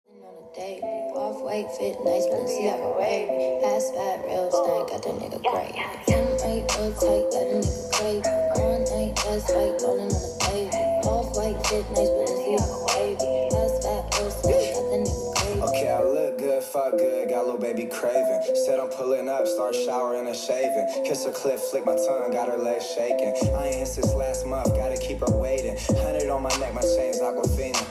Date. Off-white fit, nice Balenciaga wave. Fast, fat, real stank, got that nigga great. 10-8, real tight, got a nigga great. All night, fast fight, rolling on the baby. Off-white fit, nice Balenciaga wave. Fast, fat, real stank, got that nigga great. Okay, I look good, fuck good, got little baby craving. Said I'm pulling up, start showering and shaving. Kiss her clip, flick my tongue, got her legs shaking. I ain't hit since last month, gotta keep her waiting. 100 on my neck, my chain's Aquafina.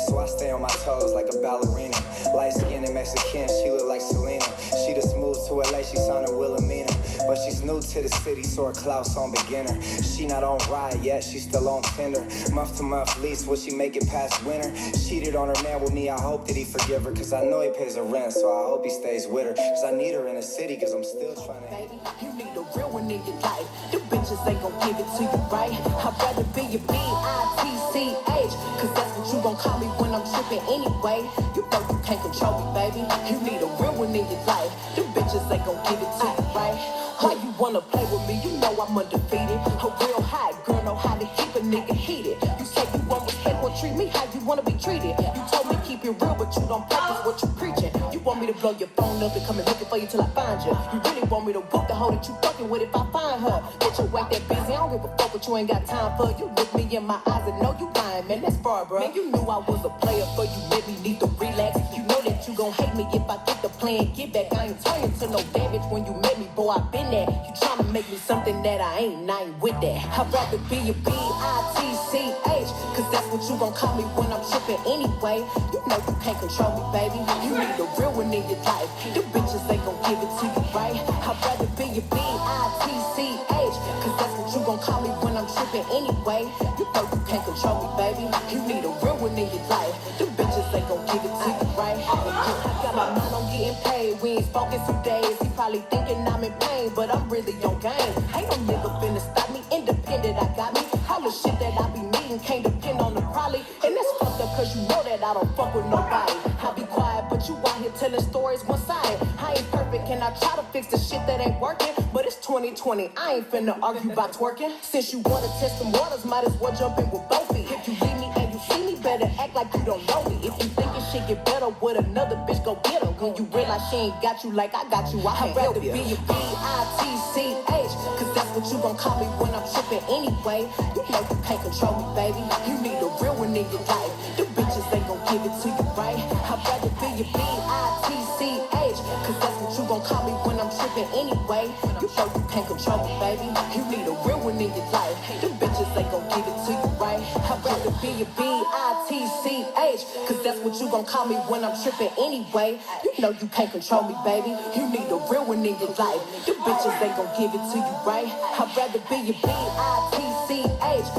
So I stay on my toes like a ballerina. Light skin and Mexican, she look like Selena. She the smooth to LA, she sounded Wilhelmina. But she's new to the city, so her clout's on beginner. She not on ride yet, she still on Tinder. Month to month lease, will she make it past winter? Cheated on her man with me, I hope that he forgive her. Cause I know he pays her rent, so I hope he stays with her. Cause I need her in the city, cause I'm still trying to. Baby, you need a real one in your life. The bitches ain't gon' give it to you right. I'd rather be your B-I-T-C-H. Cause that's what you gon' call me when I'm tripping anyway. You know you can't control me, baby. You need a real one in your life. The bitches ain't gon' give it to you right. Why you wanna play with me? You know I'm undefeated. A real hot girl know how to keep a nigga heated. You say you want respect, well treat me how you wanna be treated. You told me keep it real, but you don't practice what you preaching. You want me to blow your phone up and come and looking for you till I find you. You really want me to book the hoe that you fucking with if I find her. Bitch, you ain't that busy, I don't give a fuck what you ain't got time for. You look me in my eyes and know you lying, man, that's far, bro. Man, you knew I was a player, so you let me need to relax. You know that you gon' hate me if I get the plan, get back. I ain't turning to no damage when you met me, boy, I been there. You tryna make me something that I ain't with that. I'd rather be a B-I-T-C-H. Cause that's what you gon' call me when I'm tripping anyway. You know you can't control me, baby. You need a real one in your life. The bitches ain't gon' give it to you right. I'd rather be a B-I-T-C-H. Cause that's what you gon' call me when I'm tripping anyway. You know you can't control me, baby. You need a real one in your life. The bitches ain't gon' give it to you right. I got my mind on getting paid. We ain't spoken 2 days. He probably thinking I'm in pain, but I'm really on game. Ain't no nigga finna stop me. Independent, I got me. All the shit that I be needing can't depend on the probably. And that's fucked up cause you know that I don't fuck with nobody. I be quiet, but you out here telling stories one side. I ain't perfect and I try to fix the shit that ain't working. But it's 2020, I ain't finna argue about twerking. Since you wanna test some waters, might as well jump in with both feet. If you leave me and you see me, better act like you don't know me. If you thinking shit get better with another bitch, go get her. When you realize she ain't got you like I got you, I'd rather be a B-I-T-C-H. Cause that's what you gon' call me when I'm tripping anyway. You know you can't control me, baby. You need a real one in your life. The bitches ain't gon' give it to you right. I'd rather be a B-I-T-C-H. Cause that's what you gon' call me when I'm tripping anyway. You know you can't control me, baby. You need a real one in your life. The bitches ain't gon' give it to you right. I'd rather be a B-I-T-C-H. Cause that's what you gon' call me when I'm tripping anyway. You know you can't control me, baby. You need a real one in your life. The bitches ain't gon' give it to you right. I'd rather be a B-I-T-C-H.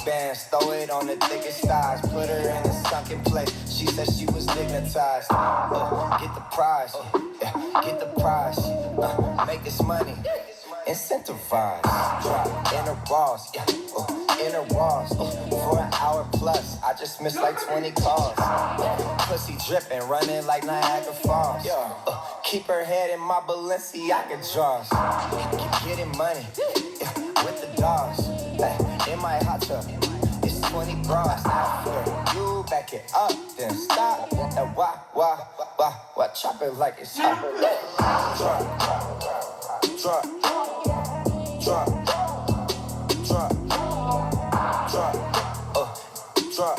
Bands, throw it on the thickest thighs, put her in a sunken place. She said she was dignitized. Get the prize, get the prize. Make this money, incentivize. Drop in her walls, in her walls. For an hour plus, I just missed like 20 calls. Pussy dripping, running like Niagara Falls. Keep her head in my Balenciaga drawers. Getting money with the dogs. In my hot tub, it's 20 bras. After you back it up, then stop. And why, chop it like it's hot. Drop, drop, drop, drop, drop,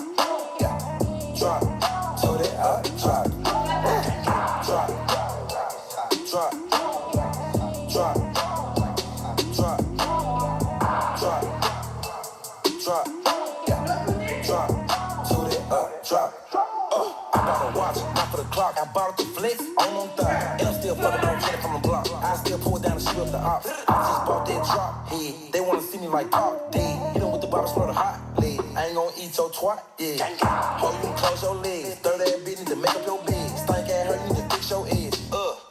drop, told it up, drop, drop, drop, drop, drop, drop. Drop, drop, toot it up, drop. I bought a watch, not for the clock. I bought the flex on them thighs. And I'm still fucking on Jenny from the block. I still pull down and shoot up the ops. I just bought that drop head. They wanna see me like Pop dead. You know what the bottle smell the hot lead. I ain't gonna eat your twat, yeah. Hold you close your legs. Third ass bitch need to make up your bed. Stink ass her, you need to fix your edge.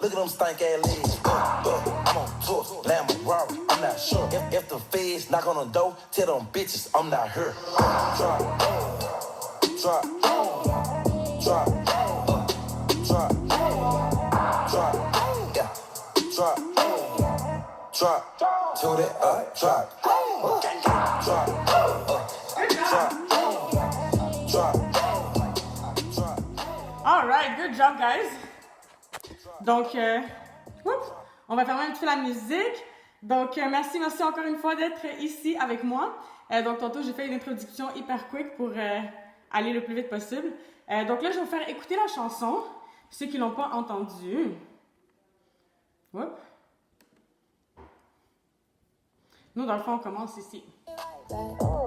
Look at them stink ass legs. I'm on tour, Lambo, Rari, I'm not sure. If the feds knock on the door, tell them bitches I'm not here. Drop, drop, drop, drop, drop, yeah, drop, drop, to the drop, drop, drop, drop, drop. All right, good job, guys. Donc, on va fermer un petit peu la musique. Donc, merci encore une fois d'être ici avec moi. Donc, tantôt, j'ai fait une introduction hyper quick pour aller le plus vite possible. Donc là, je vais vous faire écouter la chanson, ceux qui ne l'ont pas entendue. Oups. Nous, dans le fond, on commence ici.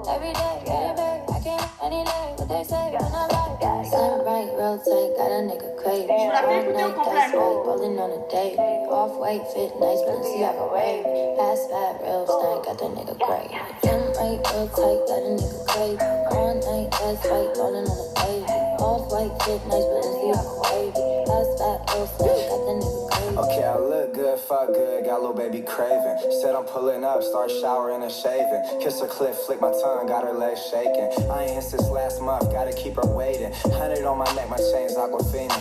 Every day, get back. I can't any day. What they say when I like that. Slim right, real tight, got a nigga crazy. Je vous la fais All écouter au night, complet. that's right, rolling on a date. Off-white, fit nice, Balenciaga wave. Pass fat, real stank, got that nigga crazy. Slim right, real tight, got a nigga crazy. All night, that's right, rolling on a date. Off-white, fit nice, Balenciaga wave. Pass fat, real stank, got that nigga crazy. Okay, I look good, fuck good, got little baby craving. Said I'm pulling up, start showering and shaving. Kiss her clit, flick my tongue, got her legs shaking. I ain't hit since last month, gotta keep her waiting. 100 on my neck, my chain's Aquafina.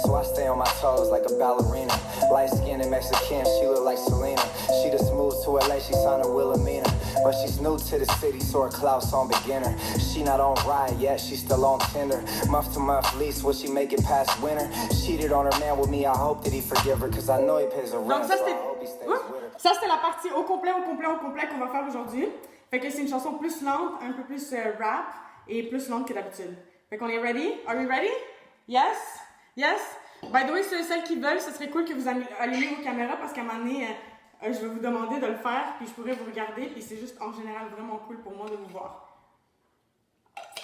So I stay on my toes like a ballerina. Light skinned and Mexican, she look like Selena. She just moved to LA, she signed her Wilhelmina. But she's new to the city, so her clout's on beginner. She not on ride yet, she still on Tinder. Month to month lease, will she make it past winter? Cheated on her man with me, I hope that he forgive her. Cause I know he pays her Donc rent, ça, so I hope he stays with her. ça, c'était la partie au complet qu'on va faire aujourd'hui. Fait que c'est une chanson plus lente, un peu plus rap et plus lente que d'habitude. Fait qu'on est ready? Are we ready? Yes? Yes? By the way, celles qui veulent, ce serait cool que vous allumiez vos caméras parce qu'à un moment donné, je vais vous demander de le faire puis je pourrais vous regarder puis c'est juste en général vraiment cool pour moi de vous voir.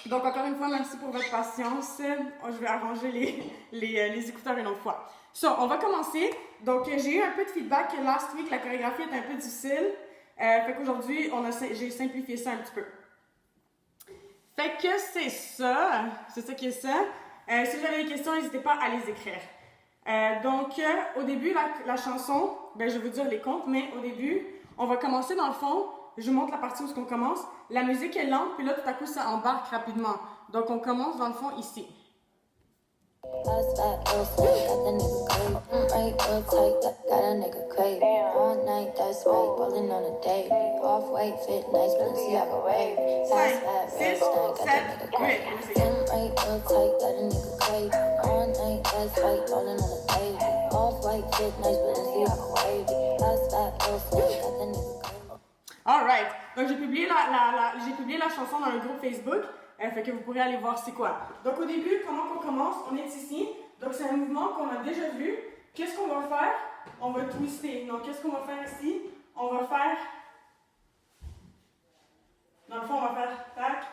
Donc encore une fois, merci pour votre patience. Je vais arranger les écouteurs une autre fois. So, on va commencer. Donc j'ai eu un peu de feedback que last week, la chorégraphie était un peu difficile. Fait qu'aujourd'hui, j'ai simplifié ça un petit peu. Fait que c'est ça qui est ça. Si vous avez des questions, n'hésitez pas à les écrire. Donc, au début, la chanson, je vais vous dire les comptes, mais au début, on va commencer dans le fond. Je vous montre la partie où on commence. La musique est lente, puis là, tout à coup, ça embarque rapidement. Donc, on commence dans le fond ici. Pass fat, real stank, got that nigga crazy. Right, real tight, got a nigga crazy. All night, that's right, rolling on a date. Off-white, fit nice, Balenciaga wave. Pass fat, real stank, got that nigga crazy. Slim right, real tight, got a nigga crazy. All night, that's right, rolling on a date. Off-white, fit nice, Balenciaga wave. Pass fat, real stank, got that nigga crazy. Alright, donc j'ai publié la chanson dans le groupe Facebook, fait que vous pourrez aller voir c'est quoi. Donc au début, comment on commence? On est ici, donc c'est un mouvement qu'on a déjà vu. Qu'est-ce qu'on va faire? On va twister. Donc qu'est-ce qu'on va faire ici? On va faire... Dans le fond, on va faire tac.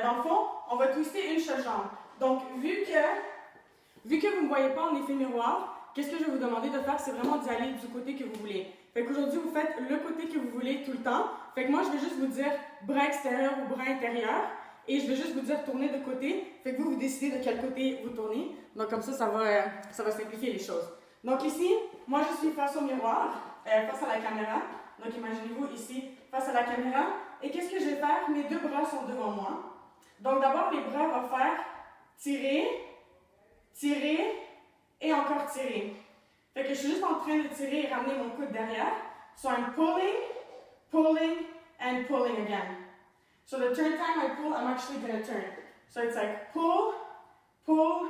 Dans le fond, on va twister une seule jambe. Donc vu que vous ne me voyez pas en effet miroir, qu'est-ce que je vais vous demander de faire? C'est vraiment d'y aller du côté que vous voulez. Fait qu'aujourd'hui, vous faites le côté que vous voulez tout le temps. Fait que moi, je vais juste vous dire bras extérieur ou bras intérieur. Et je vais juste vous dire tourner de côté. Fait que vous décidez de quel côté vous tournez. Donc comme ça va simplifier les choses. Donc ici, moi, je suis face au miroir, face à la caméra. Donc imaginez-vous ici, face à la caméra. Et qu'est-ce que je vais faire? Mes deux bras sont devant moi. Donc d'abord, les bras vont faire tirer, tirer et encore tirer. Fait que je suis juste en train de tirer et ramener mon coude derrière. So I'm pulling, pulling, and pulling again. So the third time I pull, I'm actually going to turn. So it's like pull, pull,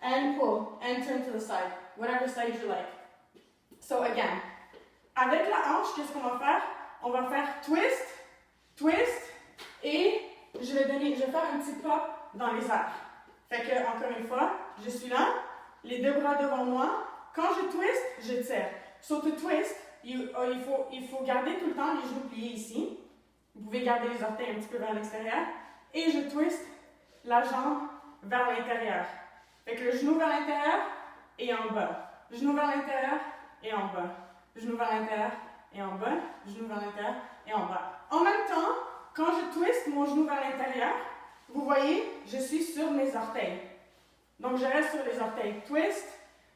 and turn to the side. Whatever side you like. So again. Avec la hanche, qu'est-ce qu'on va faire? On va faire twist, twist, et je vais faire un petit pop dans les airs. Fait que, encore une fois, je suis là, les deux bras devant moi. Quand je twist, je tire. So to twist, il faut garder tout le temps les genoux pliés ici. Vous pouvez garder les orteils un petit peu vers l'extérieur. Et je twist la jambe vers l'intérieur. Fait que le genou vers l'intérieur, et en bas. Genou vers l'intérieur et en bas. Genou vers l'intérieur et en bas. Genou vers l'intérieur et en bas. En même temps, quand je twist mon genou vers l'intérieur, vous voyez, je suis sur mes orteils. Donc, je reste sur les orteils. Twist,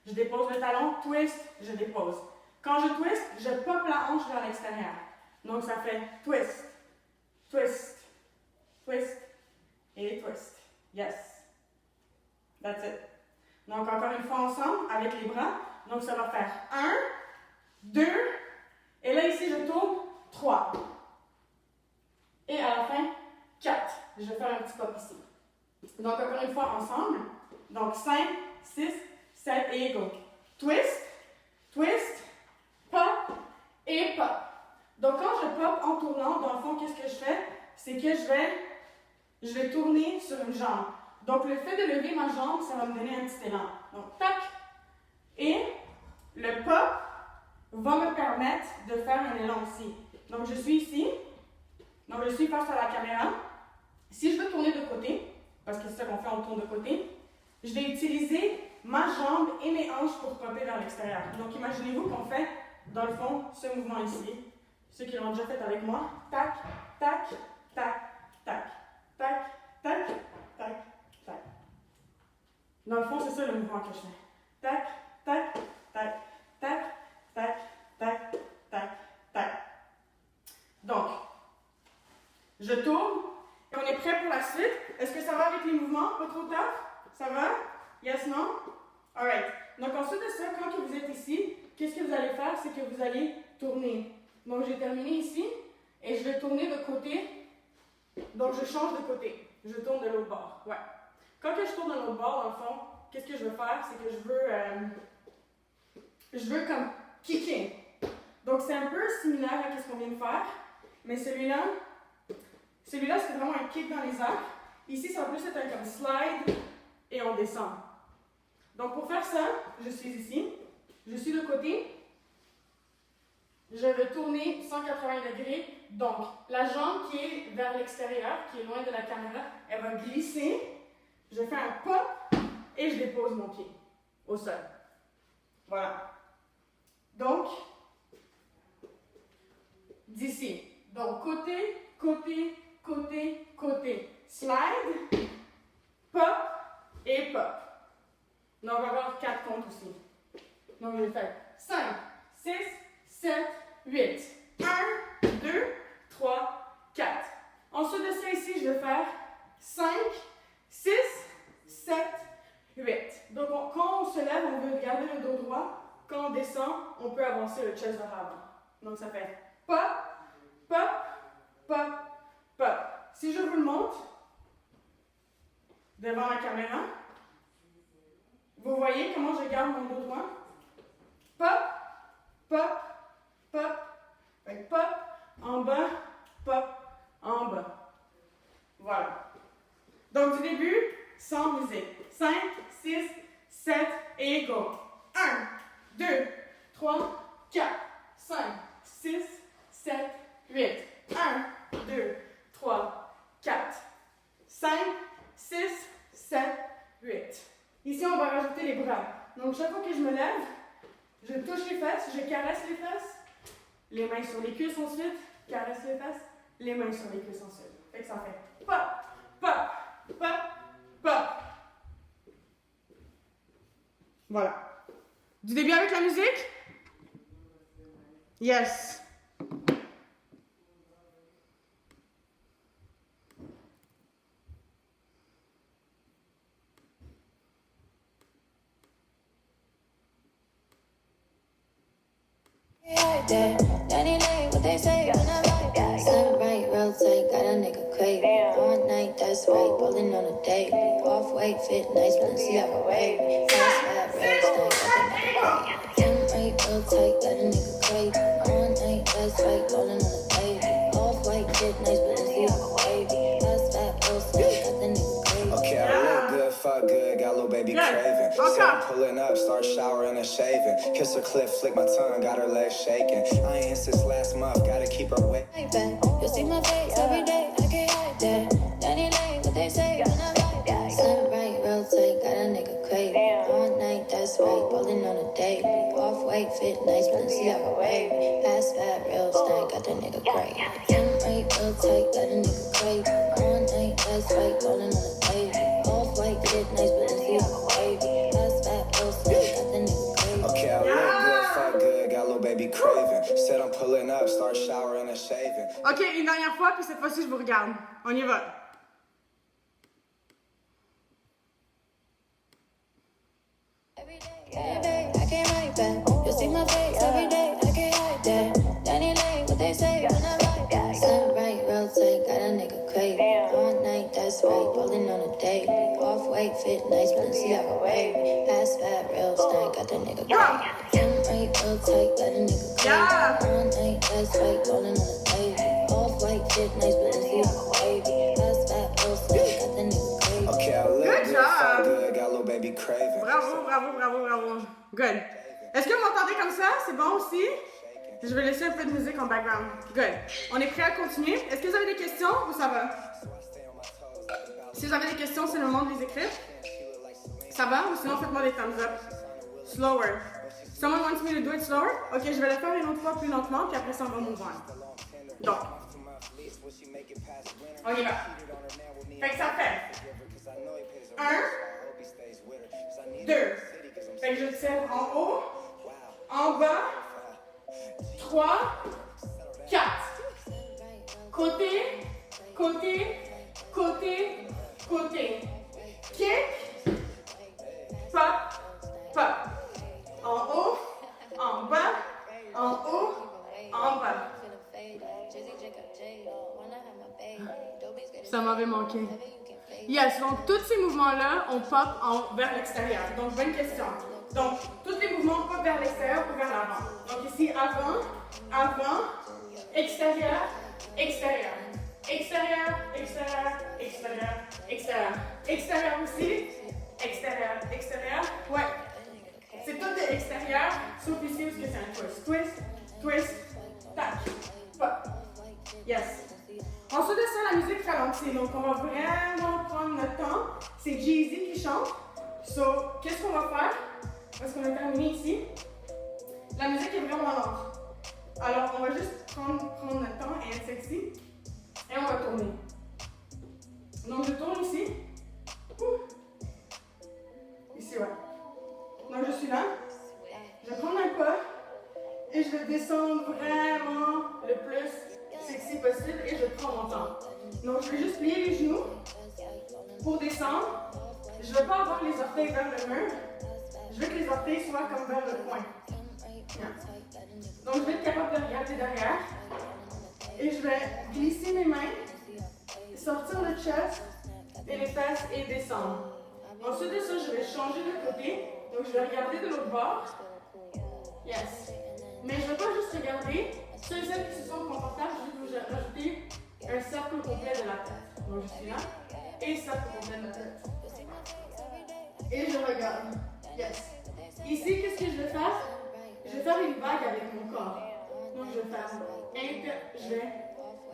je dépose le talon. Twist, je dépose. Quand je twist, je pop la hanche vers l'extérieur. Donc, ça fait twist, twist, twist et twist. Yes. That's it. Donc, encore une fois ensemble, avec les bras. Donc, ça va faire 1, 2, et là, ici, je tourne 3. Et à la fin, 4. Je vais faire un petit pop ici. Donc, encore une fois, ensemble. Donc, 5, 6, 7 et go. Twist, twist, pop et pop. Donc, quand je pop en tournant, dans le fond, qu'est-ce que je fais? C'est que je vais tourner sur une jambe. Donc, le fait de lever ma jambe, ça va me donner un petit élan. Donc, tac. Et le pop va me permettre de faire un élan aussi. Donc, je suis ici. Donc, je suis face à la caméra. Si je veux tourner de côté, parce que c'est ça qu'on fait, on tourne de côté, je vais utiliser ma jambe et mes hanches pour popper vers l'extérieur. Donc, imaginez-vous qu'on fait, dans le fond, ce mouvement ici. Ceux qui l'ont déjà fait avec moi. Tac, tac, tac, tac, tac, tac, tac, tac. Dans le fond, c'est ça le mouvement que je fais. Tac, tac, tac, tac, tac, tac, tac, tac. Donc, je tourne et on est prêt pour la suite. Est-ce que ça va avec les mouvements? Pas trop tard? Ça va? Yes, non? Alright. Donc, ensuite de ça, quand vous êtes ici, qu'est-ce que vous allez faire? C'est que vous allez tourner. Donc, j'ai terminé ici et je vais tourner de côté. Donc, je change de côté. Je tourne de l'autre bord. Ouais. Quand je tourne de l'autre bord, dans le fond, qu'est-ce que je veux faire? C'est que je veux comme kicker. Donc, c'est un peu similaire à ce qu'on vient de faire. Mais celui-là, c'est vraiment un kick dans les airs. Ici, ça va plus être un comme slide et on descend. Donc, pour faire ça, je suis ici. Je suis de côté. Je vais tourner 180 degrés. Donc, la jambe qui est vers l'extérieur, qui est loin de la caméra, elle va glisser. Je fais un pop et je dépose mon pied au sol. Voilà. Donc, d'ici. Donc, côté, côté, côté, côté. Slide, pop et pop. Donc, on va avoir 4 comptes aussi. Donc, je vais faire 5, 6, 7, 8. 1, 2, 3, 4. Ensuite de ça, ici, je vais faire 5, 6, 7, 8. Donc, quand on se lève, on veut garder le dos droit. Quand on descend, on peut avancer le chest vers l'avant. Donc, ça fait pop, pop, pop, pop. Si je vous le montre, devant la caméra, vous voyez comment je garde mon dos droit? Pop, pop, pop, pop, en bas, pop, en bas. Voilà. Donc, du début, sans musique. 5, 6, 7 et go. 1, 2, 3, 4, 5, 6, 7, 8. 1, 2, 3, 4, 5, 6, 7, 8. Ici, on va rajouter les bras. Donc, chaque fois que je me lève, je touche les fesses, je caresse les fesses, les mains sur les cuisses ensuite, caresse les fesses, les mains sur les cuisses ensuite. Fait que ça fait pop, pop, pop, pop. Voilà. Du début avec la musique? Yes. Danny Lane, what they say when I'm like that. Sun right, rotate, got a nigga craving. All night, that's right, rolling on a date. Off white, fit nice, Balenciaga wavy. Fast, fat, real stank, got a nigga craving. Sun right, rotate, got a nigga craving. All night, that's right, rolling on a date. Off white, fit nice, Balenciaga wavy. Fast, fat, real stank, got the nigga craving. Okay, I look good, fuck good, got little baby craving. So I'm pulling up, start showering and shaving. Kiss her clip, flick my tongue, got her legs shaking. I ain't since last month, gotta keep her wet. You see my face every day, I can't hide that. Danny Lane, what they say when I'm like that. Sun right, rotate, got a nigga craving. All night, that's right. white fit, nice Balenciaga wavy. Fast, fat, real stank, got that nigga crazy. 10 right, real tight, got a nigga crazy. All night, that's white, rolling on a baby. Off white fit, nice Balenciaga wavy. Fast, fat, real stank, got that nigga crazy. Okay, I look good, fuck good, got little baby craving. Said I'm pulling up, start showering and shaving. Ok, une dernière fois, puis cette fois-ci, je vous regarde. On y va. Every day, I can't write back. You see my face every day, I can't hide that. Danny Lane, what they say when I write that. Sun right, real tight, got a nigga crazy. All night, that's right, rolling on a daily. Off white fit, nice Balenciaga wavy. Fast, fat, real stank, got that nigga crazy. 10 right, real tight, got a nigga crazy. All night, that's right, rolling on a daily. Off white fit, nice Balenciaga wavy. Fast, fat, real stank, got that nigga crazy. Okay, I look Good good, job. fuck good, got little baby craving. Bravo, bravo, bravo, bravo. Good. Est-ce que vous m'entendez comme ça? C'est bon aussi? Je vais laisser un peu de musique en background. Good. On est prêt à continuer. Est-ce que vous avez des questions ou ça va? Si vous avez des questions, c'est le moment de les écrire. Ça va? Ou sinon, faites-moi des thumbs up. Slower. Someone wants me to do it slower? Ok, je vais le faire une autre fois plus lentement, puis après ça, on va move on. Donc, on y va. Fait que ça fait 1, 2. Fait que je tire en haut, en bas, 3, 4. Côté, côté, côté, côté. Kick, pop, pop. En haut, en bas, en haut, en bas. Ça m'avait manqué. Yes, donc tous ces mouvements-là, on pop vers l'extérieur. Donc, bonne question. Donc, tous les mouvements pop vers l'extérieur ou vers l'avant. Donc ici, avant, avant, extérieur, extérieur. Extérieur, extérieur, extérieur, extérieur. Extérieur aussi, extérieur, extérieur. Ouais. C'est tout de l'extérieur, sauf ici où c'est un twist. Twist, twist, tac, pop. Yes. Ensuite de ça, la musique ralentit. Donc, on va vraiment prendre notre temps. C'est Jay-Z qui chante. So, qu'est-ce qu'on va faire? Parce qu'on a terminé ici. La musique est vraiment lente. Alors, on va juste prendre notre temps et être sexy. Et on va tourner. Donc, je tourne ici. Ouh. Ici, ouais. Donc, je suis là. Je vais prendre un pas. Et je vais descendre vraiment le plus sexy possible et je prends mon temps. Donc, je vais juste plier les genoux pour descendre. Je ne veux pas avoir les orteils vers le mur. Je veux que les orteils soient comme vers le coin. Bien. Donc, je vais être capable de regarder derrière. Et je vais glisser mes mains, sortir le chest et les fesses et descendre. Ensuite de ça, je vais changer de côté. Donc, je vais regarder de l'autre bord. Yes. Mais je ne veux pas juste regarder. Ceux et celles qui se sentent confortables, je vais vous rajouter un cercle complet de la tête. Donc, je suis là. Et cercle complet de la tête. Et je regarde. Yes. Ici, qu'est-ce que je vais faire? Je vais faire une vague avec mon corps. Donc, je vais faire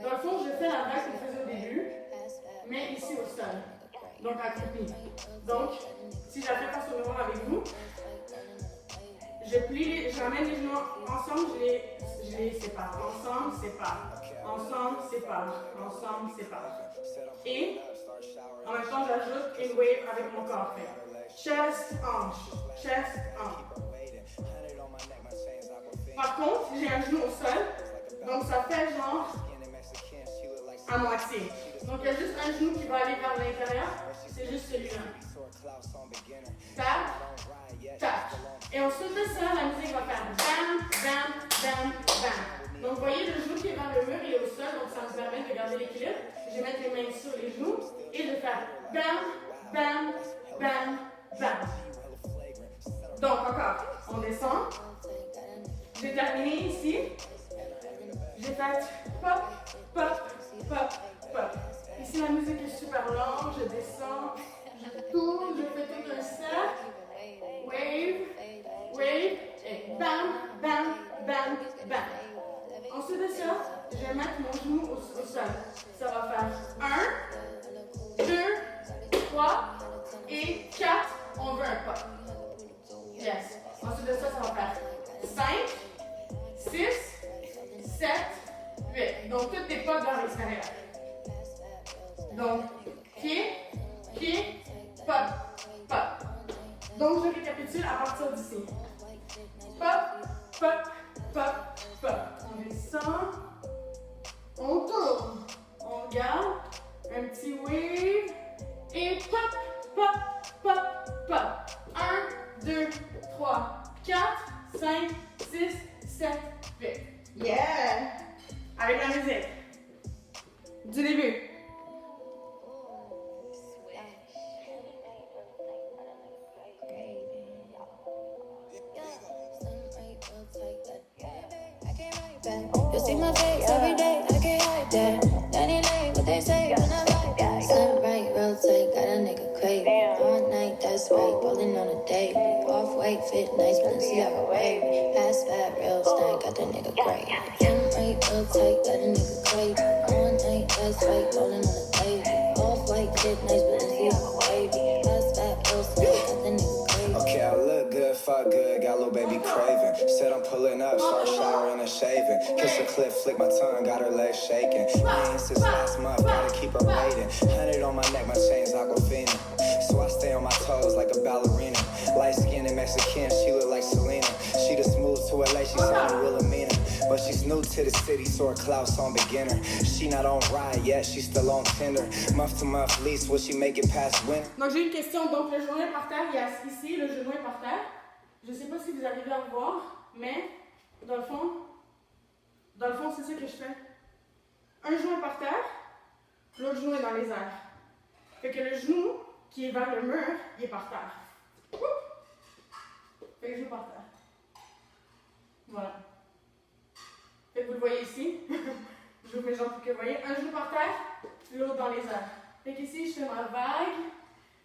dans le fond, je fais la vague qu'on faisait au début, mais ici au sol. Donc, accroupi. Donc, si je la fais face au miroir avec vous, je ramène les genoux ensemble, je les sépare. Ensemble, sépare. Ensemble, sépare. Ensemble, sépare. Et en même temps, j'ajoute une wave avec mon corps. Chest, hanche. Chest, hanche. Par contre, j'ai un genou au sol, donc ça fait genre à moitié. Donc il y a juste un genou qui va aller vers l'intérieur, c'est juste celui-là. Tac, tac. Et ensuite de ça, la musique va faire bam, bam, bam, bam. Donc vous voyez, le genou qui est vers le mur, il est au sol, donc ça me permet de garder l'équilibre. Je vais mettre les mains sur les genoux et je vais faire bam, bam, bam, bam. Donc encore, on descend. J'ai terminé ici. J'ai fait pop, pop, pop, pop. Ici, la musique est super lente. Je descends, je tourne, je fais tout un cercle. Wave, wave, et bam, bam, bam, bam. Ensuite de ça, je vais mettre mon genou au sol. Ça va faire 1, 2, 3 et 4. On veut un pop. Yes. Ensuite de ça, ça va faire 5, 6, 7, 8. Donc, toutes tes pas vers l'extérieur. Donc, pied, pied, pop, pop. Donc, je récapitule à partir d'ici. Pop, pop, pop, pop. On descend, on tourne, on garde, un petit wave, et pop, pop, pop, pop. 1, 2, 3, 4, 5, 6, 7, 8. Yeah! Avec la musique. Du début. You see my face every day, I can't hide that. 99, what they say when I like that. Slim right, real tight, got a nigga craving. All night, that's right, ballin' on a date. Off-white fit, nice, Balenciaga wavy. Ass fat, real stank, got the nigga great. Slim right, real tight, got a nigga craving. All night, that's right, ballin' on a date. Off-white fit, nice, Balenciaga wavy. Ass fat, real stank, got the nigga great. Okay, I look good, fuck good, got little baby craving. Said I'm pulling up, start showering and shaving. Kiss a clip, flick my tongue, got her legs shaking. Man, since last month, gotta keep her waiting. 100 on my neck, my chain's Aquafina. So I stay on my toes like a ballerina. Light skinned and Mexican, she look like Selena. She the smooth to LA, she sounded Wilhelmina. But she's new to the city, so her clout's on beginner. She not on ride yet, she still on Tinder. Month to month lease, will she make it past winter? Donc j'ai une question, donc le genou est par terre, il est assis ici, le genou est par terre. Je ne sais pas si vous arrivez à le voir, mais dans le fond, c'est ça que je fais. Un genou est par terre, l'autre genou est dans les airs. Fait que le genou qui est vers le mur, il est par terre. Fait que je joue par terre. Voilà. Fait que vous le voyez ici. Je vous mets genre pour que vous voyez. Un genou par terre, l'autre dans les airs. Fait qu'ici, je fais ma vague,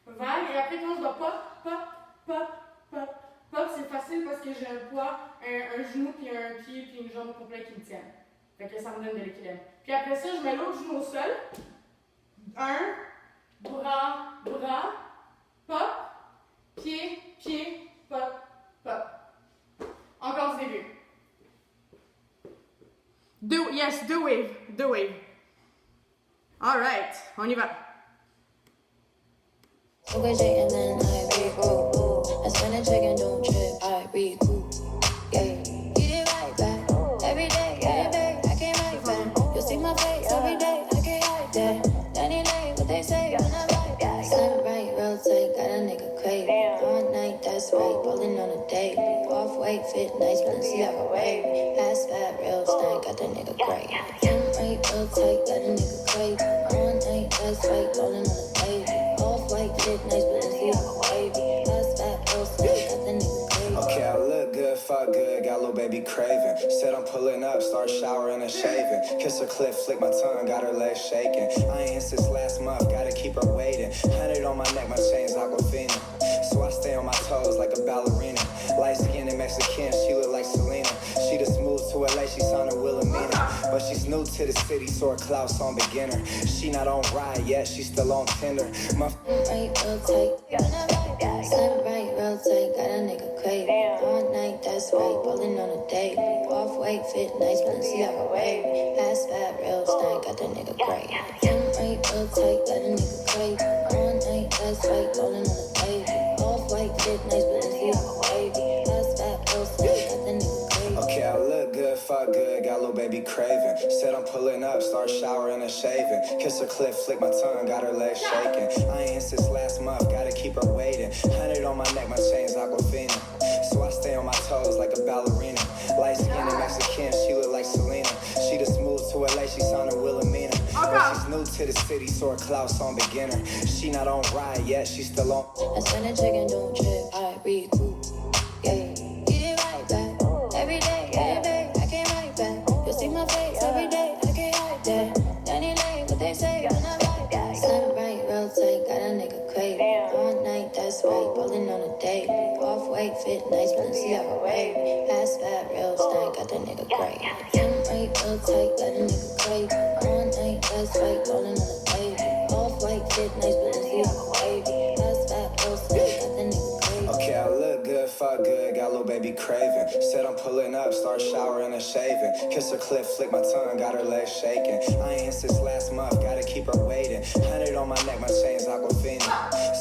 et après quand je dois pop, pop, pop, pop, pop, c'est facile parce que j'ai un poids, un genou, puis un pied, puis une jambe complète qui me tiennent. Fait que ça me donne de l'équilibre. Puis après ça, je mets l'autre genou au sol. Un, bras, pop, pied, pop, pop. Encore du début. Deux wave. All right, on y va. Okay, shake and then I re-roll. I spin a chicken, don't trip, I recoup. Yeah, get it right back. Every day, I can't right back. You see my face every day, I can't hide that. 99, what they say when I like that. Slim right, real tight, got a nigga craving. All night, that's right, ballin' on a date. Off-white fit, nice, Balenciaga wavy. Ass fat, real stank, got the nigga great. Slim right, real tight, got a nigga craving. All night, that's right, ballin' on a date. Off-white fit, nice, Balenciaga wavy. Ass fat, real stank, got the nigga great. Okay, I look good, fuck good, got little baby craving. Said I'm pulling up, start showering and shaving. Kiss her clip, flick my tongue, got her legs shaking. I ain't since last month, gotta keep her waiting. 100 on my neck, my chain's Aquafina. So I stay on my toes like a ballerina. Light skinned and Mexican, she look like Selena. She the smooth to LA, she sounded Wilhelmina. But she's new to the city, so her clout's on beginner. She not on ride yet, she still on Tinder. My right, real tight, when I like that. Slim right, real tight, got a nigga craving. All night, that's right, ballin' on a date. Off-white fit, nice, Balenciaga wavy. Ass fat, real stank, got the nigga great. Slim right, real tight, got a nigga craving. All night, that's right, ballin' on a date. Off-white fit, nice, Balenciaga wavy. Ass fat, real stank, got the nigga great. Okay, I look good, fuck good, got little baby craving. Said I'm pulling up, start showering and shaving. Kiss her clip, flick my tongue, got her legs shaking. I ain't since last month, gotta keep her waiting. 100 on my neck, my chain's Aquafina. So I stay on my toes like a ballerina. Light skinned and Mexican, she look like Selena. She the smooth to LA, she sounded Wilhelmina. But she's new to the city, so her clout's on beginner. She not on ride yet, she still on. I spin a chicken, don't trip, I recoup. Yeah, get it right back. Every day, I can't right back. You see my face every day, I can't hide that. 99, what they say when I like that. Slim right, real tight, got a nigga craving. All night, that's right, ballin' on a date. Off-white fit, nice, Balenciaga wavy. Ass fat, real stank, got the nigga great. Slim right, real tight, got a nigga craving. All night, that's right, ballin' on a date. Off-white fit, nice, Balenciaga wavy. Ass fat, real stank, got the nigga great. Okay, I look good, fuck good, got little baby baby craving. Said I'm pulling up, start showering and shaving. Kiss her clip, flick my tongue, got her legs shaking. I ain't since last month, gotta keep her waiting. 100 on my neck, my chain's Aquafina.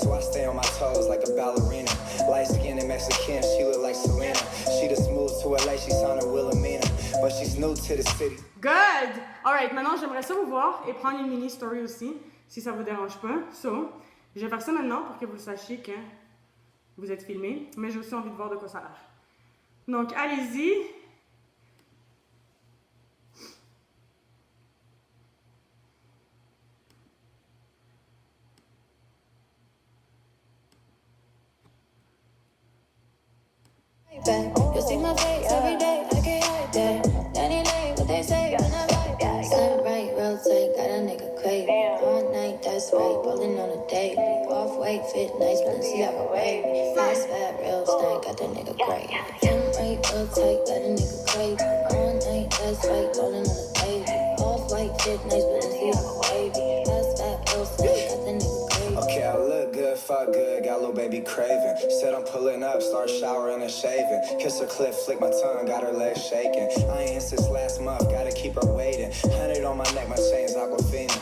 So I stay on my toes like a ballerina. Light skin and Mexican, she look like Selena. She the smooth to LA, she sounded Wilhelmina. But she's new to the city. Good! Alright, maintenant j'aimerais ça vous voir et prendre une mini story aussi, si ça vous dérange pas. So, je vais faire ça maintenant pour que vous sachiez que vous êtes filmé, mais j'ai aussi envie de voir de quoi ça a l'air. Donc, allez-y. You see my face every day, I can't hide that. Danny Lane, what they say when I ride that. Sun right, real tight, got a nigga craving. All night, that's right, ballin' on a daily. Off-white fit, nice, Balenciaga wavy. Fast, fat, real stank, got the nigga great. Sun right, real tight, got a nigga craving. All night, that's right, ballin' on a daily. Off-white fit, nice, Balenciaga wavy. Fast, fat, real stank, got the nigga great. Okay, I look good, fuck good, got little baby craving. Said I'm pulling up, start showering and shaving. Kiss her clip, flick my tongue, got her legs shaking. I ain't since last month, gotta keep her waiting. 100 on my neck, my chain's Aquafina.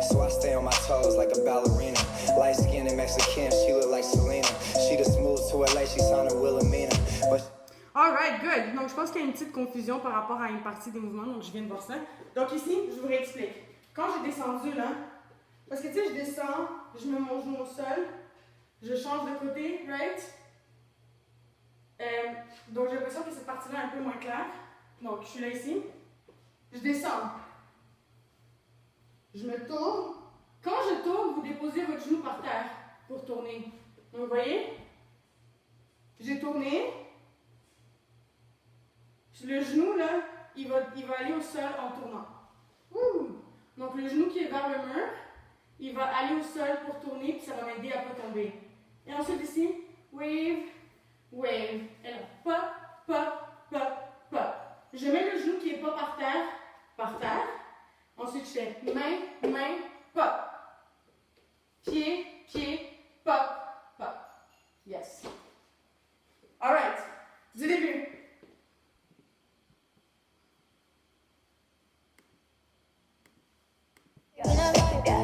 So I stay on my toes like a ballerina. Light skin and Mexican, she look like Selena. She the smooth to LA, she sounded Wilhelmina. But Alright, good. Donc, je pense qu'il y a une petite confusion par rapport à une partie des mouvements, donc je viens de voir ça. Donc ici, je vous réexplique. Quand j'ai descendu là, parce que tu sais, je descends, je mets mon genou au sol, je change de côté, right? Donc j'ai l'impression que cette partie-là est un peu moins claire. Donc je suis là ici. Je descends. Je me tourne. Quand je tourne, vous déposez votre genou par terre pour tourner. Donc vous voyez? J'ai tourné. Le genou là, il va aller au sol en tournant. Ouh. Donc le genou qui est vers le mur, il va aller au sol pour tourner, puis ça va m'aider à ne pas tomber. Et ensuite ici, wave, wave. Et là, pop, pop, pop, pop. Je mets le genou qui n'est pas par terre. Ensuite, je fais main, main, pop. Pied, pied, pop, pop. Yes. All right. Du début.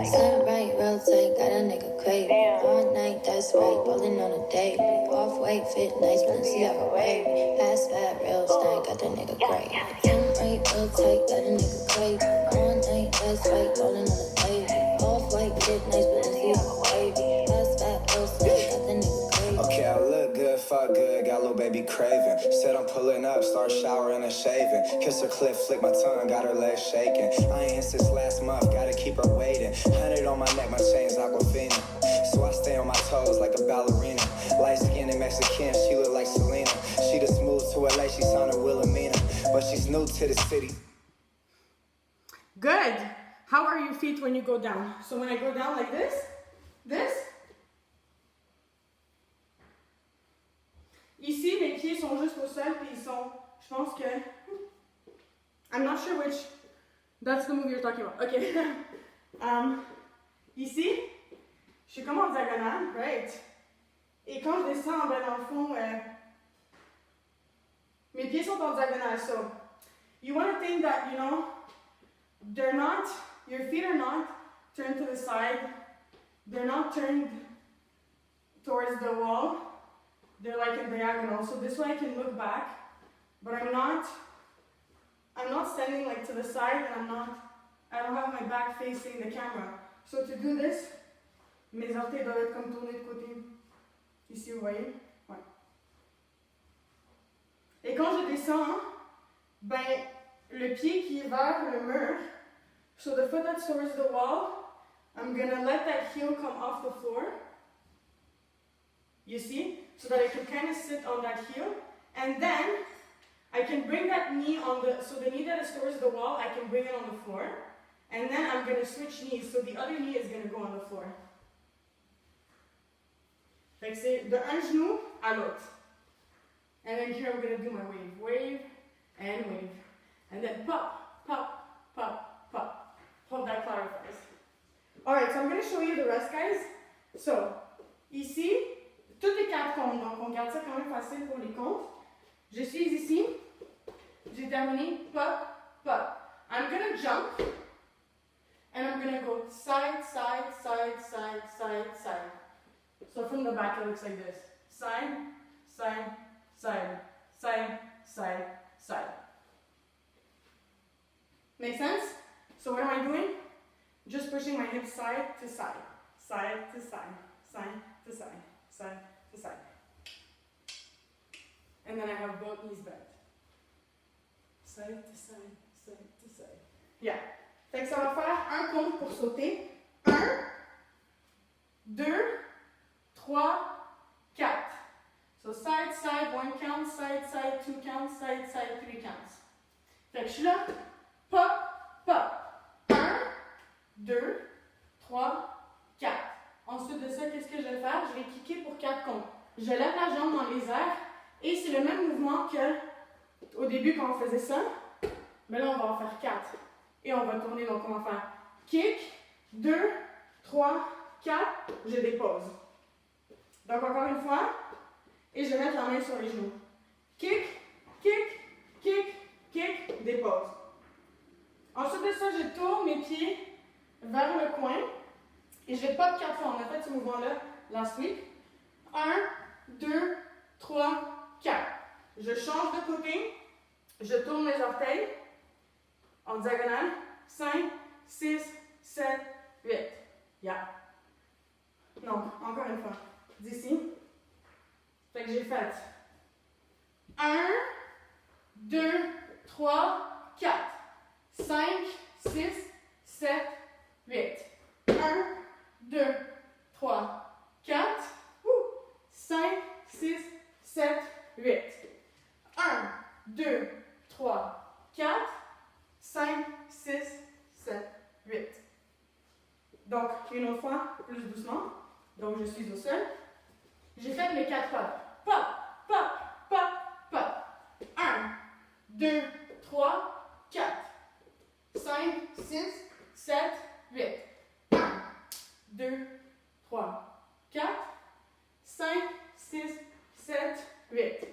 Sun right, real tight, got a nigga craving. All night, that's right, ballin' on a daily. Off-white fit, nice, Balenciaga wavy. Fast, fat, real stank, got the nigga great. Sun right, real tight, got a nigga craving. All night, that's right, ballin' on a daily. Off-white fit, nice, Balenciaga wavy. Fast, fat, real stank, got the nigga great. okay, I look good, fuck good, got little baby craving. Said I'm pulling up, start showering and shaving. Kiss her clip, flick my tongue, got her legs shaking. I ain't since last month, gotta keep her waiting. 100 on my neck, my chain's Aquafina. So I stay on my toes like a ballerina. Light skin and Mexican, she look like Selena. She the smooth to LA, she sounded Wilhelmina. But she's new to the city. Good. How are your feet when you go down? So when I go down like this, ici, mes pieds sont juste au sol, puis ils sont, je pense que, I'm not sure which, that's the move you're talking about. Okay. Ici, je suis comme en diagonale, right? Et quand je descends, ben dans le fond, mes pieds sont en diagonale. So, you want to think that, you know, they're not, your feet are not turned to the side. They're not turned towards the wall. They're like in diagonal. So this way I can look back, but I'm not standing like to the side, and I don't have my back facing the camera. So to do this, mes orteils doivent être comme tournés de côté. Ici, vous voyez? Ouais. Et quand je descends, ben, le pied qui est vers le mur, so the foot that's towards the wall, I'm gonna let that heel come off the floor. You see? So that I can kind of sit on that heel. And then, I can bring that knee on so the knee that is towards the wall, I can bring it on the floor. And then I'm going to switch knees, so the other knee is going to go on the floor. Fait que c'est de un genou à l'autre. And then here I'm going to do my wave. Wave, and wave. And then pop, pop, pop, pop. Hope that clarifies. Alright, so I'm going to show you the rest, guys. So, ici, toutes les quatre comptes. Donc, on garde ça quand même facile pour les comptes. Je suis ici. J'ai terminé. Pop, pop. I'm gonna jump. And I'm gonna go side, side, side, side, side, side. So from the back it looks like this. Side, side, side, side, side, side. Make sense? So what am I doing? Just pushing my hips side to side. Side to side. Side to side. Side to side. And then I have both knees bent. Side to side, side to side. Yeah. Fait que ça va faire un compte pour sauter. 1, 2, 3, 4. So side, side, 1 count, side, side, 2 counts, side, side, 3 counts. Fait que je suis là. Pop, pop. 1, 2, 3, 4. Ensuite de ça, qu'est-ce que je vais faire? Je vais kicker pour 4 comptes. Je lève la jambe dans les airs et c'est le même mouvement que au début quand on faisait ça. Mais là, on va en faire 4. Et on va tourner, donc on va faire kick, 2, 3, 4, je dépose. Donc encore une fois, et je vais mettre la main sur les genoux. Kick, kick, kick, kick, dépose. Ensuite de ça, je tourne mes pieds vers le coin et je vais pop 4 fois. On a fait ce mouvement-là last week. 1, 2, 3, 4. Je change de côté, je tourne mes orteils. En diagonale, 5, 6, 7, 8. Yeah. Non, encore une fois. D'ici. Fait que j'ai fait 1, 2, 3, 4, 5, 6, 7, 8. 1, 2, 3, 4, 5, 6, 7, 8. 1, 2, 3, 4, 5, 6, 7, 8. Donc, une autre fois, plus doucement. Donc, je suis au sol. J'ai fait mes 4 pop. Pop, pop, pop, pop. 1, 2, 3, 4, 5, 6, 7, 8. 1, 2, 3, 4, 5, 6, 7, 8.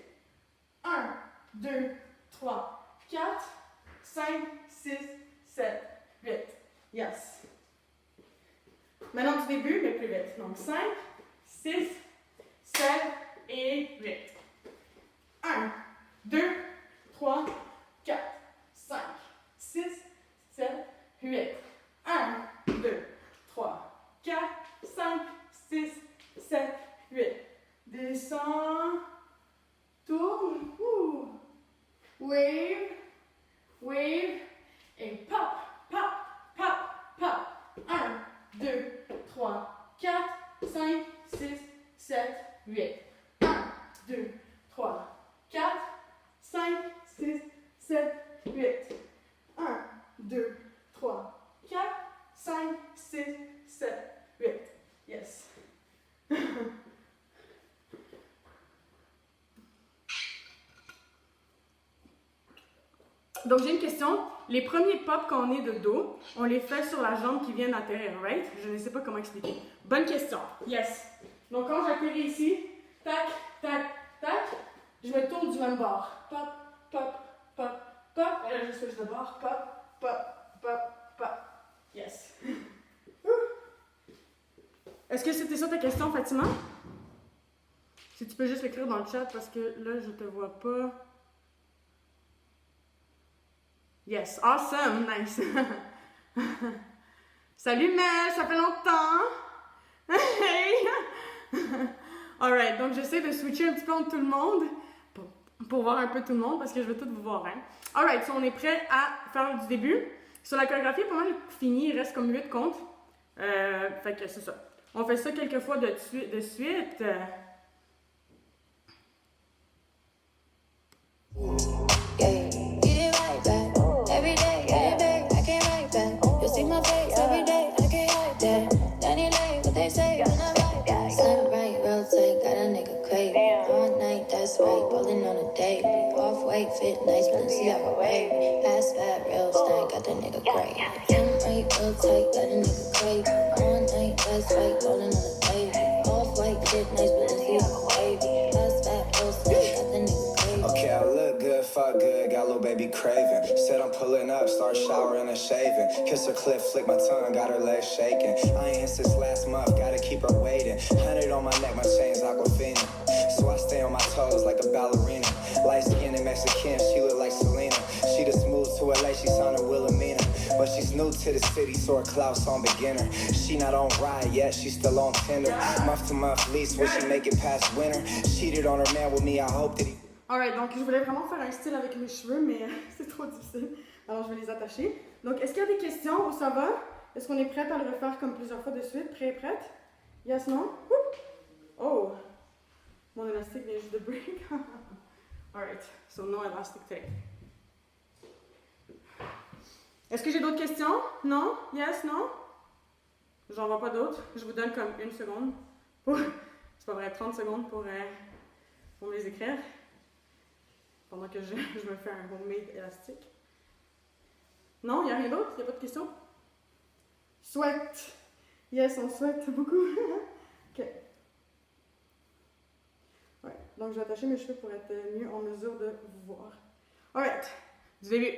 1, 2, 3, 4, 5, 6, 7, 8. Yes. Maintenant du début, mais plus vite. Donc 5, 6, 7 et 8. 1, 2, 3, 4, 5, 6, 7, 8. 1, 2, 3, 4, 5, 6, 7, 8. Descends. Tourne. Wave. Wave. Et pop, pop, pop, pop. 1, 2, 3, 4, 5, 6, 7, 8. 1, 2, 3, 4, 5, 6, 7, 8. 1, 2, 3, 4, 5, 6, 7, 8. Yes. Donc, j'ai une question. Les premiers pops quand on est de dos, on les fait sur la jambe qui vient d'atterrir, right? Je ne sais pas comment expliquer. Bonne question. Yes. Donc, quand j'atterris ici, tac, tac, tac, je me tourne du même bord. Pop, pop, pop, pop. Et là, je switch de bord. Pop, pop, pop, pop. Yes. Est-ce que c'était ça ta question, Fatima? Si tu peux juste l'écrire dans le chat parce que là, je te vois pas. Yes, awesome, nice. Salut Mel, ça fait longtemps. Hey. Alright, donc j'essaie de switcher un petit peu entre tout le monde pour voir un peu tout le monde parce que je veux tout vous voir. Hein. Alright, so on est prêt à faire du début. Sur la chorégraphie, pour moi, fini, il reste comme 8 comptes. Fait que c'est ça. On fait ça quelques fois de suite. See my face every day, I can't hide that. Danny Lane, what they say when I ride that. Slide right, rotate, got a nigga crazy. All night, that's right, rolling on a date. Off-white, fit nice, Balenciaga wavy. Fast, fat, real stank, got the nigga crazy. Turn right, rotate, got a nigga crazy. All night, that's right, rolling on a date. Off-white, fit nice, Balenciaga wavy. Fast, fat, real stank, got the nigga crazy. Okay, I craving. Said I'm pulling up, start showering and shaving. Kiss her clip, flick my tongue, got her legs shaking. I ain't since last month, gotta keep her waiting. 100 on my neck, my chain's Aquafina. So I stay on my toes like a ballerina. Light skin and Mexican, she look like Selena. She just moved to LA, she sounded Wilhelmina. But she's new to the city, so her clout's on beginner. She not on ride yet, she's still on Tinder. Month to month lease, will she make it past winter? Cheated on her man with me, I hope that he... Alright, donc je voulais vraiment faire un style avec mes cheveux, mais c'est trop difficile. Alors je vais les attacher. Donc, est-ce qu'il y a des questions ou ça va? Est-ce qu'on est prête à le refaire comme plusieurs fois de suite? Prêt et prête? Yes, non? Oh! Mon élastique vient juste de break. Alright, so no elastic tape. Est-ce que j'ai d'autres questions? Non? Yes? Non? J'en vois pas d'autres. Je vous donne comme 1 seconde. C'est pas vrai, 30 secondes pour me les écrire. Pendant que je me fais un homemade élastique. Non? Il n'y a rien d'autre? Il n'y a pas de questions? Souhaite! Yes, on souhaite beaucoup. OK. Ouais, donc je vais attacher mes cheveux pour être mieux en mesure de vous voir. Alright, du début.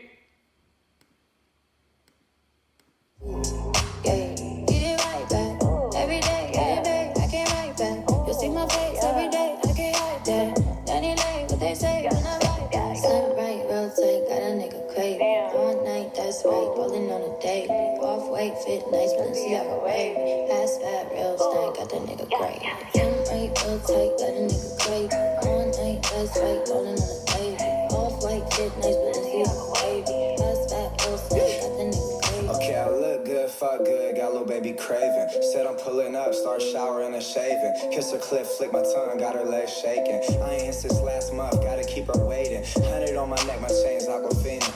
Yeah, get it right back. Every day, I can't write back. You see my face every day, I can't hide that. Danny Lane, what they say when I write back. Slim right, real tight, got a nigga craving. All night, that's right, rolling on a date. Off-white, fit nice, Balenciaga wavy. Ass fat, real stank, got that nigga craving. Slim right, real tight, got a nigga craving. All night, that's right, rolling on a date. Off-white, fit nice, Balenciaga wavy. Ass fat, real stank, got that nigga craving. Okay, I look good, fuck good, got little baby craving. Said I'm pulling up, start showering and shaving. Kiss her clip, flick my tongue, got her legs shaking. I ain't since last month, gotta keep her waiting. 100 on my neck, my chain's Aquafina.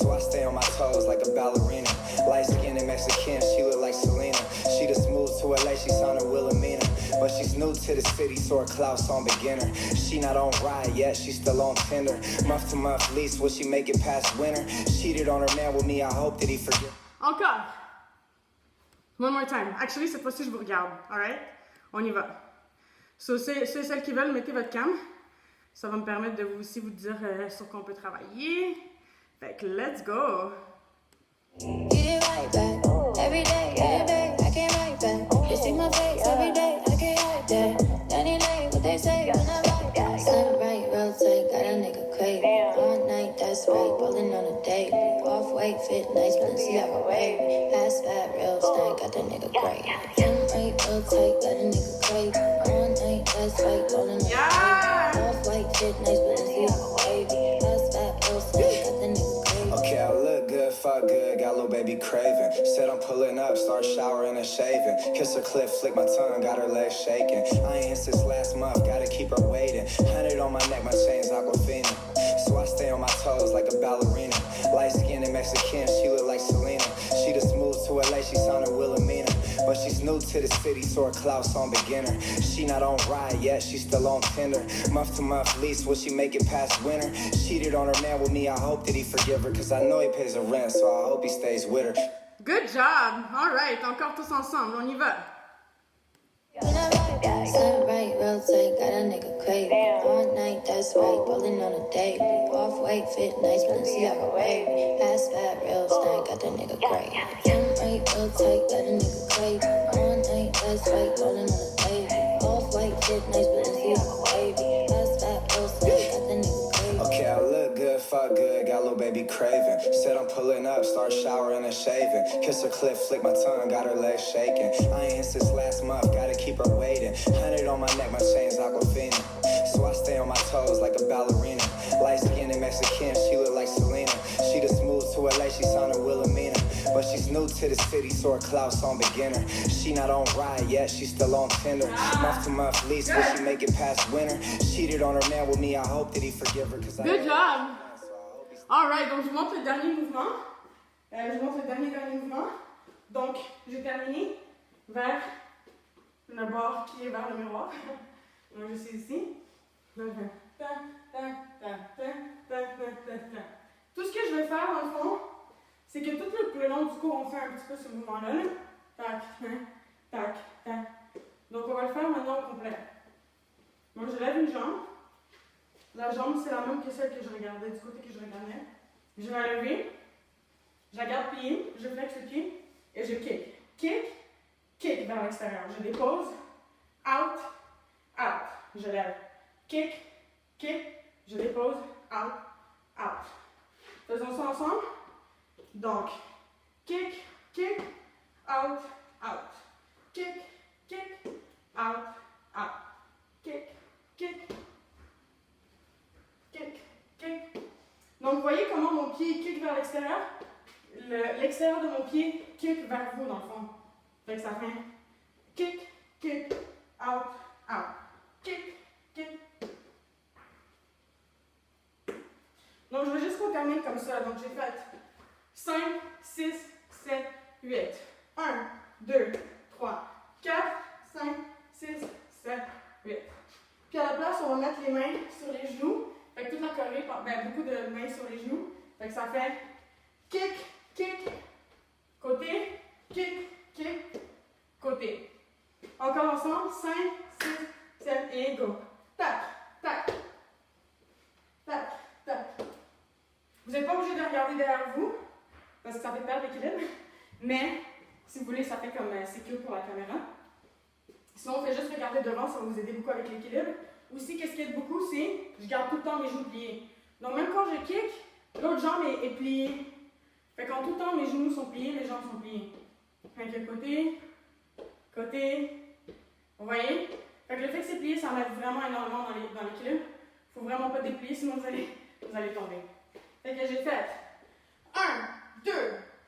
So I stay on my toes like a ballerina. Light skin and Mexican, she look like Selena. She just moved to LA, she sounded Wilhelmina. But she's new to the city, so her clout's on beginner. She not on ride yet, she's still on Tinder. Month to month lease, will she make it past winter? Cheated on her man with me, I hope that he forget. Encore. One more time. Actually, cette fois-ci, je vous regarde. Alright? On y va. So, ceux et celles qui veulent, mettez votre cam. Ça va me permettre de vous aussi vous dire sur quoi on peut travailler. Fait que, let's go! Get it right back. Every day, I can't write back. You see my face every day, I can't hide that. Danny Lane, what they say when I write back. Slim right, real tight, got a nigga craving. All night, that's right, rolling on a date. Off-white, fit nice, Balenciaga wavy. Ass fat, real stank, got that nigga craving. Slim right, real tight, got a nigga craving. All night, that's right, rolling on a date. Off-white, fit nice, Balenciaga wavy. Ass fat, real stank, got that nigga craving. Okay, I look good, fuck good, got little baby craving. Said I'm pulling up, start showering and shaving. Kiss her clip, flick my tongue, got her legs shaking. I ain't since last month, gotta keep her waiting. 100 on my neck, my chain's Aquafina. So I stay on my toes like a ballerina. Light skin and Mexican, she look like Selena. She just moved to LA, she sounded Wilhelmina. But she's new to the city, so her clout's on beginner. She not on ride yet, she's still on Tinder. Month to month lease, will she make it past winter? Cheated on her man with me, I hope that he forgive her. Cause I know he pays her rent, so I hope he stays with her. Good job! Alright, encore tous ensemble, on y va! Slim right, real tight, got a nigga craving. All night, that's right, rolling on a date. Off-white, fit nice, Balenciaga wavy. Ass fat, real stank, got that nigga craving. Slim right, real tight, got a nigga craving. All night, that's right, rolling on a date. Off-white, fit nice, Balenciaga wavy. Ass fat, real stank, got that nigga craving. Okay, I look good, fuck good, got little baby craving. Said I'm pulling up, start showering and shaving. Kiss her clip, flick my tongue, got her legs shaking. I ain't since last month, gotta keep her waiting. 100 on my neck, my chain's Aquafina. So I stay on my toes like a ballerina. Light skin and Mexican, she look like Selena. She just moved to LA, she sounded Wilhelmina. But she's new to the city, so her clout's on beginner. She not on ride yet, she's still on Tinder. Month to month lease, will she make it past winter? Cheated on her man with me, I hope that he forgive her. Good job! Alright, donc je vous montre le dernier mouvement. Je vous montre le dernier mouvement. Donc, j'ai terminé vers le bord qui est vers le miroir. Donc, je suis ici. Tout ce que je vais faire, dans le fond, c'est que tout le long du cours, on fait un petit peu ce mouvement-là. Là. Tac, tac, tac. Donc, on va le faire maintenant au complet. Donc, je lève une jambe. La jambe, c'est la même que celle que je regardais, du côté que je regardais. Je vais la lever, je la garde pliée, je flexe le pied et je kick. Kick, kick vers l'extérieur. Je dépose, out, out. Je lève. Kick, kick, je dépose, out, out. Faisons ça ensemble. Donc, kick, kick, out, out. Kick, kick, out, out. Kick, kick, kick, kick. Donc, vous voyez comment mon pied kick vers l'extérieur? L'extérieur de mon pied kick vers vous, dans le fond. Fait que ça fait kick, kick, out, out. Kick, kick. Donc, je veux juste qu'on termine comme ça. Donc, j'ai fait 5, 6, 7, 8. 1, 2, 3, 4, 5, 6, 7, 8. Puis à la place, on va mettre les mains sur les genoux. Fait que toute la choré, beaucoup de mains sur les genoux. Fait que ça fait kick, kick, côté, kick, kick, côté. Encore ensemble, 5, 6, 7 et go. Tac, tac, tac, tac. Vous n'êtes pas obligé de regarder derrière vous, parce que ça fait perdre l'équilibre. Mais, si vous voulez, ça fait comme c'est cute pour la caméra. Sinon, on fait juste regarder devant, ça va vous aider beaucoup avec l'équilibre. Aussi, qu'est-ce qui aide beaucoup, c'est je garde tout le temps mes genoux pliés. Donc, même quand je kick, l'autre jambe est pliée. Fait qu'en tout temps, mes genoux sont pliés, mes jambes sont pliées. Fait que côté, côté, vous voyez? Fait que le fait que c'est plié, ça m'aide vraiment énormément dans l'équilibre. Faut vraiment pas déplier, sinon vous allez tomber. Fait que j'ai fait 1, 2,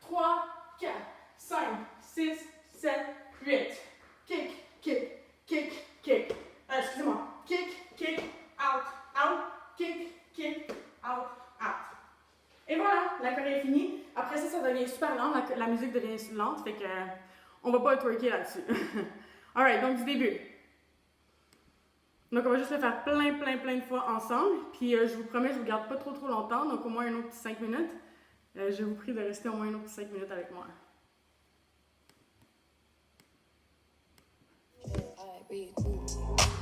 3, 4, 5, 6, 7, 8. Kick, kick, kick, kick. Excusez-moi. Kick, kick, out, out, kick, kick, out, out. Et voilà, la choré est finie. Après ça, ça devient super lent. La musique devient lente, fait que on va pas twerker là-dessus. Alright, donc du début. Donc on va juste le faire plein de fois ensemble. Puis je vous promets, je vous garde pas trop longtemps, donc au moins un autre petit 5 minutes. Je vous prie de rester au moins un autre petit 5 minutes avec moi.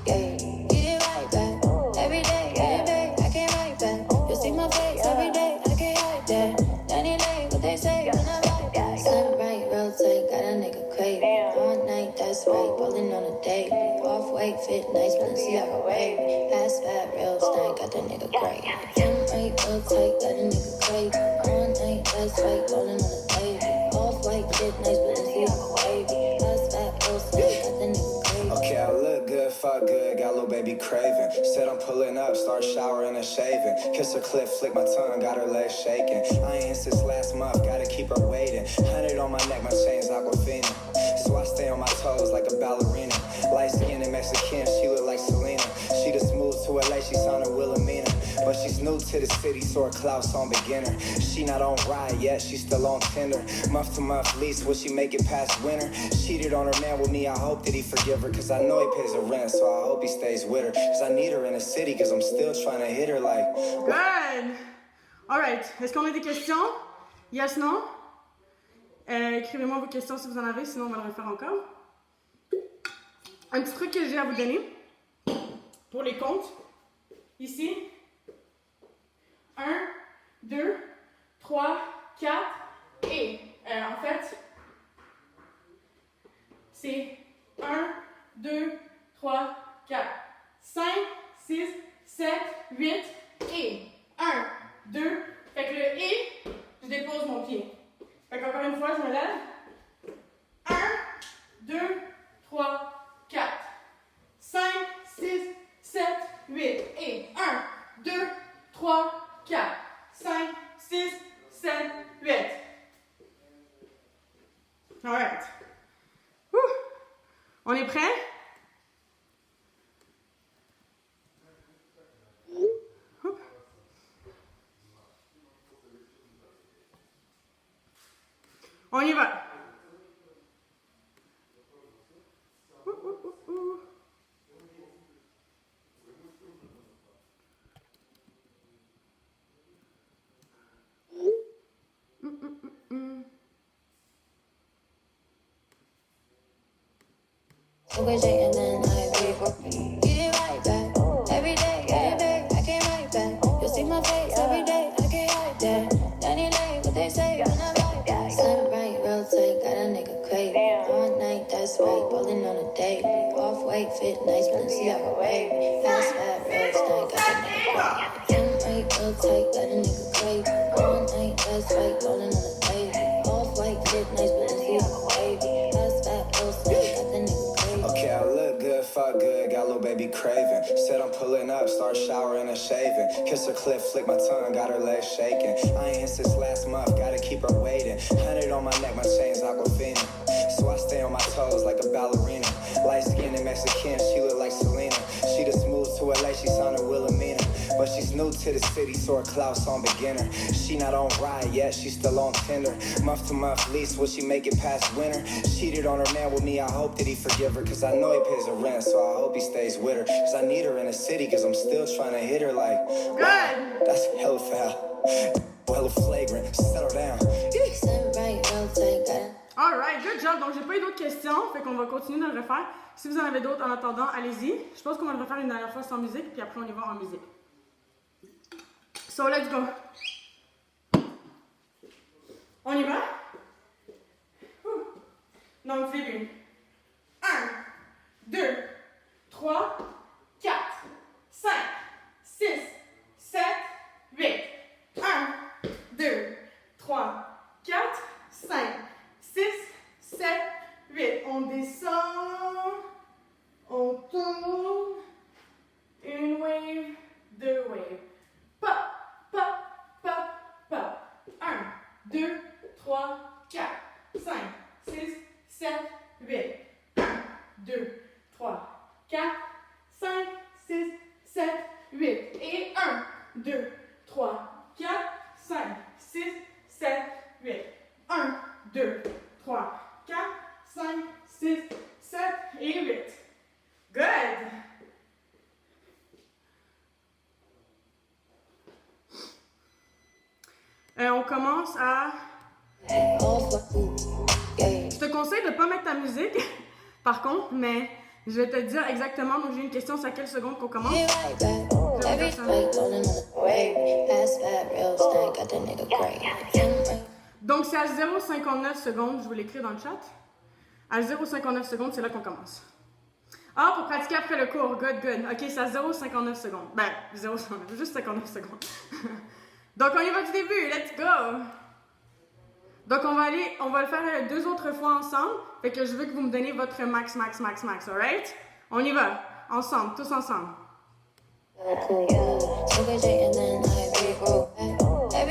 Yeah, get it right back. Every day, I can't write back. You see my face every day, I can't hide that. Any day, what they say, when I like that. Sun bright, real tight, got a nigga craving. All night, that's right, ballin' on a date. Off-white, fit nice, Balenciaga wavy. Fast, fat, real stank, got the nigga great. Sun bright, real tight, got a nigga craving. All night, that's right, ballin' on a date. Off-white, fit nice, Balenciaga wavy. Fast, fat, real stank, got the nigga great. Okay, I look good, fuck good, got little baby craving. Said I'm pulling up, start showering and shaving. Kiss her clit, flick my tongue, got her legs shaking. I ain't since last month, gotta keep her waiting. 100 on my neck, my chain's Aquafina. So I stay on my toes like a ballerina. Light skin and Mexican, she look like Selena. She the smooth to LA, she sounded Wilhelmina. But she's new to the city, so her clout's on beginner. She not on ride yet, she still on Tinder. Month to month lease, will she make it past winter? Cheated on her man with me, I hope that he forgive her. Cause I know he pays her rent, so I hope he stays with her. Cause I need her in the city, cause I'm still trying to hit her like... Good! Alright, est-ce qu'on a des questions? Yes, non? Écrivez-moi vos questions si vous en avez, sinon on va le refaire encore. Un petit truc que j'ai à vous donner pour les comptes. Ici, 1, 2, 3, 4 et en fait, c'est 1, 2, 3, 4, 5, 6, 7, 8 et 1, 2. Fait que le et, je dépose mon pied. Fait qu'encore une fois, je me lève. 1, 2, 3, 4, 5, 6, 7, 8 et 1, 2, 3, 4, 5, 6, 7, 8. Alright. On est prêt? On y va. Always and then I be get it right back. Every day, I can't write back. You see my face every day, I can't hide that. fit, nice Balenciaga wavy. Fast, fat, real stank, got the nigga crazy. Tim right, real tight, got a nigga crazy. All night, that's right, rolling on the baby. Off-white fit, nice Balenciaga wavy. Fast, fat, real stank, got the nigga crazy. Okay, I look good, fuck good, got little baby craving. Said I'm pulling up, start showering and shaving. Kiss her clip, flick my tongue, got her legs shaking. I ain't since last month, gotta keep her waiting. 100 on my neck, my chain's Aquafina. So I stay on my toes like a ballerina. Light skinned and Mexican, she look like Selena. She the smooth to LA, she sounded Wilhelmina. But she's new to the city, so her clout's on beginner. She not on ride yet, she still on Tinder. Month to month lease, will she make it past winter? Cheated on her man with me, I hope that he forgive her. Cause I know he pays her rent, so I hope he stays with her. Cause I need her in the city, cause I'm still trying to hit her like Good. That's hella foul, hella flagrant, settle down. Sit right, real tight, got it. Alright, good job. Donc, j'ai pas eu d'autres questions, fait qu'on va continuer de le refaire. Si vous en avez d'autres en attendant, allez-y. Je pense qu'on va le refaire une dernière fois sans musique, puis après on y va en musique. So, let's go. On y va? Donc, début. 1, 2, 3, 4, 5, 6, 7, 8. 1, 2, 3, 4, 5, 6, 7, 8. On descend. On tourne. Une wave, deux waves. Pop, pop, pop, pop. 1, 2, 3, 4, 5, 6, 7, 8. 1, 2, 3, 4, 5, 6, 7, 8. Et 1, 2, 3, 4, 5, 6, 7, 8. 1, 2, 3, 4, 5, 6, 7 et 8. Good! On commence à... Je te conseille de ne pas mettre ta musique, par contre, mais je vais te dire exactement. Donc, j'ai une question, c'est à quelle seconde qu'on commence? Donc, c'est à 0,59 secondes, je vous l'écris dans le chat. À 0,59 secondes, c'est là qu'on commence. Ah, pour pratiquer après le cours, good, good. Ok, c'est à 0,59 secondes. Ben, 0,59, juste 59 secondes. Donc, on y va du début, let's go! Donc, on va le faire 2 autres fois ensemble. Fait que je veux que vous me donnez votre max, max, max, max, alright? On y va, ensemble, tous ensemble. Every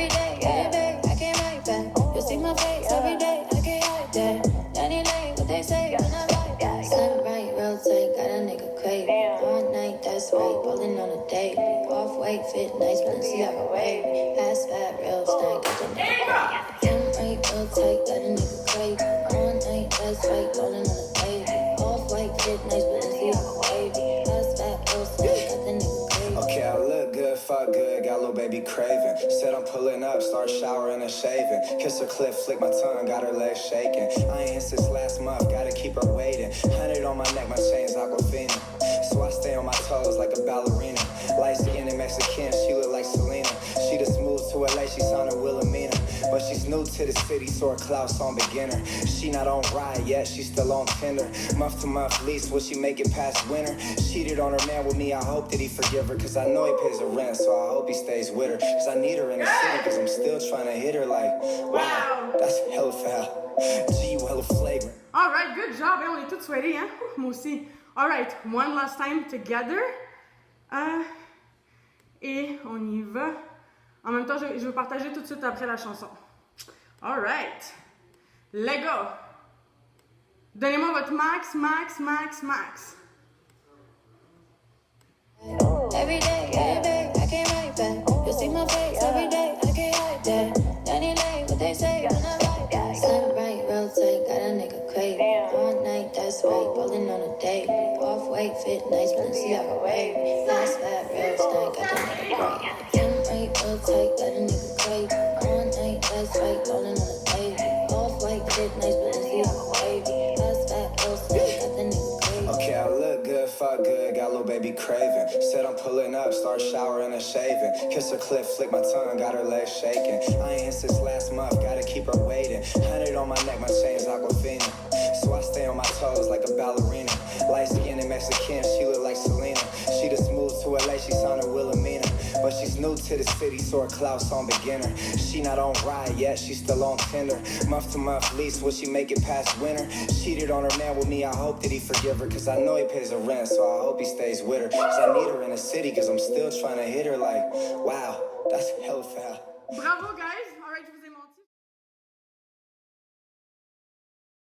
day, I can't write back. You see my face every day, I can't hide that. Any lane, what they say, when I like that. Slim right, real tight, got a nigga crazy. All night, that's right, rolling on a daily. Off-white fit, nice Balenciaga wavy. Fast, fat, real stank, got the nigga crazy. Tim right, real tight, got a nigga crazy. All night, that's right, rolling on a daily. Off-white fit, nice Balenciaga wavy. Fast, fat, real stank, got the nigga crazy. Okay, I look good, fuck good, got little baby craving. Said I'm pulling up, start showering and shaving. Kiss her clip, flick my tongue, got her legs shaking. I ain't since last month, gotta keep her waiting. 100 on my neck, my chain's Aquafina. So I stay on my toes like a ballerina. Light skinned and Mexican, she look like Selena. She the smooth to LA, she sounded Wilhelmina. But she's new to the city, so her clout's on beginner. She not on ride yet, she still on Tinder. Month to month lease, will she make it past winter? Cheated on her man with me, I hope that he forgive her. Cause I know he pays her rent, so I hope he stays with her. Cause I need her in the city, cause I'm still trying to hit her like wow, that's hella foul. Gee, you hella flagrant. Alright, good job. On est tous sweaty, hein? Moi aussi. Alright, one last time together. Et on y va. En même temps, je vais partager tout de suite après la chanson. Alright. Let's go. Donnez-moi votre max, max, max, max. Every day, I can't write back. You see my face every day, I can't hide that. Any lane, what they say, when I like that. Slim right, real tight, got a nigga crazy. All night, that's right, rolling on a daily. Off-white fit, nice Balenciaga wavy. Fast, fat, real stank, got the nigga crazy. Tim right, real tight, got a nigga crazy. All night, that's right, rolling on a daily. Off-white fit, nice Balenciaga wavy. Fast, fat, real stank, got the nigga crazy. Okay, I look good, fuck good, got little baby craving. Said I'm pulling up, start showering and shaving. Kiss her clip, flick my tongue, got her legs shaking. I ain't since last month, gotta keep her waiting. 100 on my neck, my chain's Aquafina. So I stay on my toes like a ballerina. Light skinned and next to Kim, she look like Selena. She just moved to LA, she signed her Wilhelmina. But she's new to the city, so her clout's on beginner. She not on ride yet, she's still on Tinder. Month to month lease, will she make it past winter? Cheated on her man with me, I hope that he forgive her. Cause I know he pays her rent, so I hope he stays with her. Cause I need her in the city, cause I'm still trying to hit her like, wow, that's hella foul. Bravo, guys!